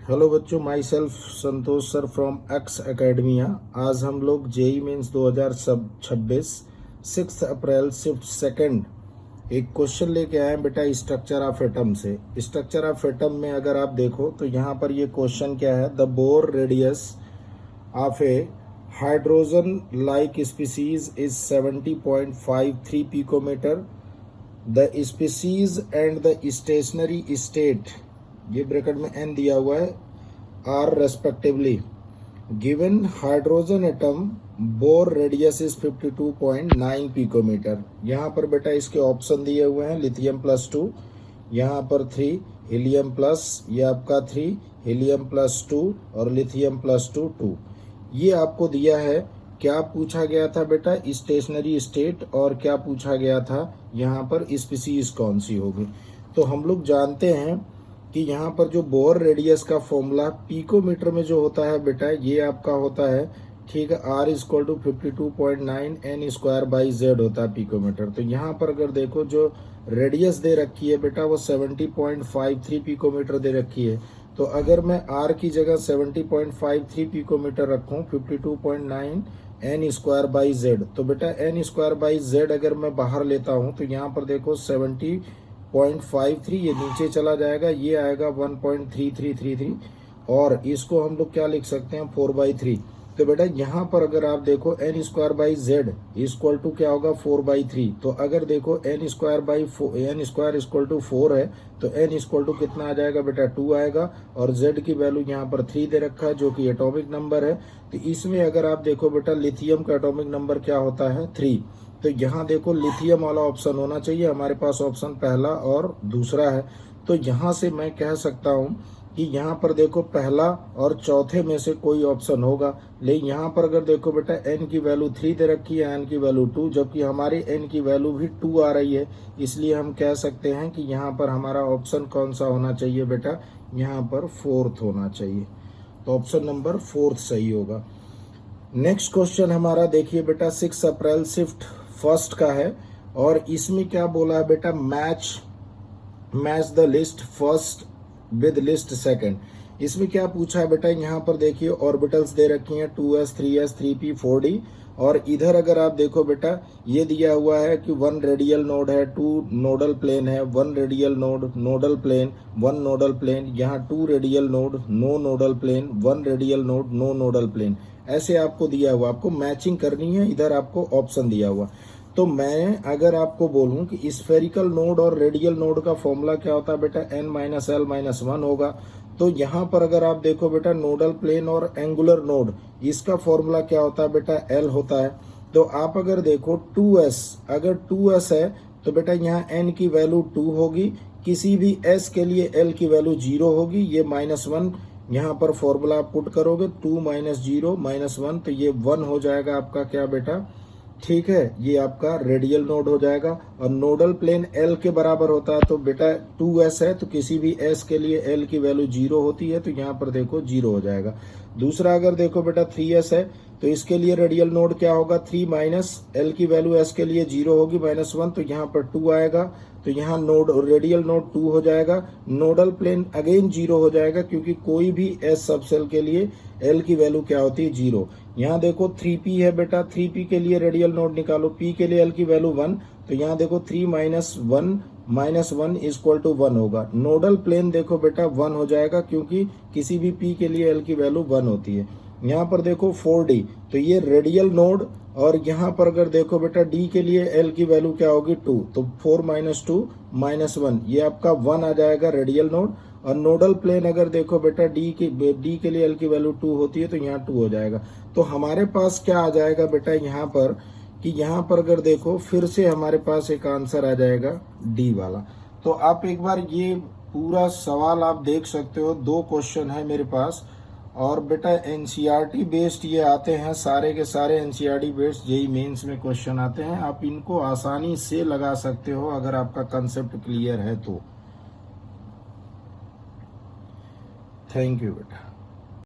Hello बच्चों, my self Santosh sir from x academia. आज हम लोग जेई मेंस 2026 6 अप्रैल शिफ्ट सेकंड एक क्वेश्चन लेके आए हैं बेटा स्ट्रक्चर ऑफ एटम से। स्ट्रक्चर ऑफ एटम में अगर आप देखो तो यहाँ पर ये क्वेश्चन क्या है, the Bohr radius of a hydrogen like species is 70.53 picometre. The species and the stationary state, ये ब्रैकेट में एन दिया हुआ है, are respectively. Given hydrogen atom Bohr radius is 52.9 picometre. यहाँ पर बेटा इसके ऑप्शन दिए हुए हैं, लिथियम +2, यहाँ पर 3, हीलियम प्लस, ये आपका 3, हीलियम +2 और लिथियम +2 2। ये आपको दिया है। क्या पूछा गया था बेटा, स्टेशनरी स्टेट, और क्या पूछा गया था यहाँ पर स्पीसीज कौन सी होगी। तो हम लोग जानते हैं कि यहाँ पर जो बोर रेडियस का फॉर्मूला पिकोमीटर में जो होता है बेटा, ये आपका होता है, ठीक है, R = 52.9 n² होता है पिकोमीटर। तो यहाँ पर अगर देखो जो रेडियस दे रखी है बेटा वो 70.53 पिकोमीटर दे रखी है। तो अगर मैं R की जगह 70.53 पिकोमीटर रखूँ 52.9 n² तो बेटा n² अगर मैं बाहर लेता हूँ तो यहाँ पर देखो 70.53 ये नीचे चला जाएगा, ये आएगा 1.3333 और इसको हम लोग क्या लिख सकते हैं 4/3। तो बेटा यहाँ पर अगर आप देखो n² इक्वल टू क्या होगा 4/3। तो अगर देखो n² = 4 है तो n इक्वल टू कितना आ जाएगा बेटा 2 आएगा, और z की वैल्यू यहाँ पर 3 दे रखा है जो कि एटॉमिक नंबर है। तो इसमें अगर आप देखो बेटा लिथियम का एटॉमिक नंबर क्या होता है 3। तो यहाँ देखो लिथियम वाला ऑप्शन होना चाहिए, हमारे पास ऑप्शन पहला और दूसरा है। तो यहाँ से मैं कह सकता हूँ कि यहाँ पर देखो पहला और चौथे में से कोई ऑप्शन होगा। लेकिन यहाँ पर अगर देखो बेटा n की वैल्यू 3 दे रखी है, n की वैल्यू 2, जबकि हमारी n की वैल्यू भी 2 आ रही है, इसलिए हम कह सकते हैं कि यहाँ पर हमारा ऑप्शन कौन सा होना चाहिए बेटा, यहाँ पर 4th होना चाहिए। तो ऑप्शन नंबर 4th सही होगा। नेक्स्ट क्वेश्चन हमारा देखिए बेटा 6 अप्रैल शिफ्ट फर्स्ट का है, और इसमें क्या बोला है बेटा, match the list first with list second. इसमें क्या पूछा है बेटा, यहाँ पर देखिए ऑर्बिटल्स दे रखी हैं 2s 3s 3p 4d, और इधर अगर आप देखो बेटा ये दिया हुआ है कि 1 रेडियल नोड है, 2 नोडल प्लेन है, 1 radial node nodal plane 1 nodal plane, यहाँ 2 radial node no nodal plane, 1 radial node no nodal plane, ऐसे आपको दिया हुआ। आपको मैचिंग करनी है, इधर आपको ऑप्शन दिया हुआ। तो मैं अगर आपको बोलूं कि स्फेरिकल नोड और रेडियल नोड का फॉर्मूला क्या होता है बेटा, n-l-1 होगा। तो यहाँ पर अगर आप देखो बेटा नोडल प्लेन और एंगुलर नोड, इसका फॉर्मूला क्या होता है बेटा, l होता है। तो आप अगर देखो 2s, अगर 2s है तो बेटा यहाँ n की वैल्यू 2 होगी, किसी भी s के लिए l की वैल्यू 0 होगी, ये -1 यहाँ पर फॉर्मूला आप पुट करोगे, 2 - 0 - 1, तो ये 1 हो जाएगा आपका क्या बेटा, ठीक है, ये आपका रेडियल नोड हो जाएगा। और नोडल प्लेन L के बराबर होता है, तो बेटा 2s है तो किसी भी s के लिए L की वैल्यू 0 होती है, तो यहाँ पर देखो 0 हो जाएगा। दूसरा अगर देखो बेटा 3s है तो इसके लिए रेडियल नोड क्या होगा, 3 - L की वैल्यू s के लिए 0 होगी -1, तो यहाँ पर 2 आएगा, तो यहाँ नोड रेडियल नोड 2 हो जाएगा। नोडल प्लेन अगेन 0 हो जाएगा क्योंकि कोई भी s सबसेल के लिए L की वैल्यू क्या होती है 0। यहाँ देखो 3p है बेटा, 3p के लिए रेडियल नोड निकालो, p के लिए L की वैल्यू 1, तो यहाँ देखो 3 - 1 = 1 होगा। नोडल प्लेन देखो बेटा 1 हो जाएगा क्योंकि किसी भी p के लिए L की वैल्यू 1 होती है। यहाँ पर देखो 4d, तो ये रेडियल नोड, और यहाँ पर अगर देखो बेटा d के लिए L की वैल्यू क्या होगी 2, तो 4 - 2 - 1, ये आपका 1 आ जाएगा रेडियल नोड। और नोडल प्लेन अगर देखो बेटा d के लिए L की वैल्यू 2 होती है, तो यहाँ 2 हो जाएगा। तो हमारे पास क्या आ जाएगा बेटा यहाँ पर, कि यहाँ पर अगर देखो फिर से हमारे पास एक आंसर आ जाएगा डी वाला। तो आप एक बार ये पूरा सवाल आप देख सकते हो, 2 क्वेश्चन है मेरे पास, और बेटा एनसीईआरटी बेस्ड ये आते हैं, सारे के सारे एनसीईआरटी बेस्ड जेईई मेंस में क्वेश्चन आते हैं। आप इनको आसानी से लगा सकते हो अगर आपका कंसेप्ट क्लियर है तो। थैंक यू बेटा।